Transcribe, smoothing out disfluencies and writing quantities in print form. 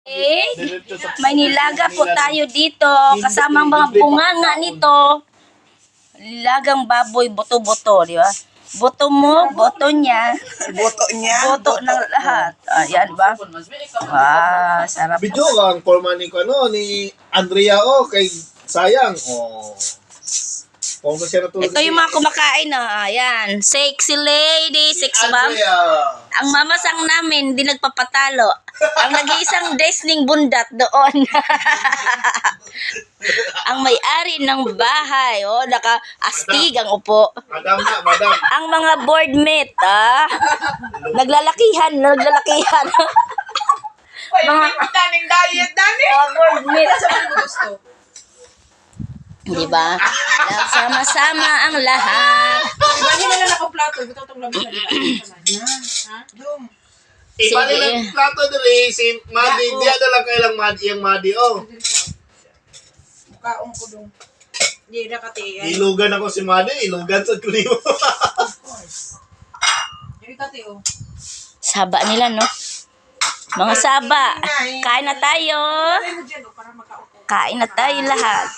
May nilaga po tayo dito. Kasamang mga bunganga nito. Nilagang baboy, boto-boto, di ba? Boto mo, boto niya. Boto niya. Boto ng lahat. Ayan ba? Wow, sarap. Video ang forma ni ni Andrea kay sayang. Kung siya natulog. Ito yung mga kumakain ayan. Sexy lady, six ma'am. Ang mamasang namin, hindi nagpapatalo. Ang nag-iisang desning bundat doon. Ang may-ari ng bahay, naka-astig ang upo. Madam na, madam. Ang mga board mate, naglalakihan. Mga daning diet, dani. Mga board mate. Sa mga gusto. Diba? Sama-sama ang lahat. Diba nila na nakaplato? Ito itong labi na nila. Ha? Dum. Iba Sige. nilang plato dali si Madi. Diya na lang kailang Madi yung Madi Mukhaong ko dum. Hindi na katiyan. Ilugan ako si Madi, ilugan sa kuliwo. Hindi kati Saba nila, no? Mga saba. Kain na tayo. Ay mo dyan para makaupo. Kain na tayo lahat.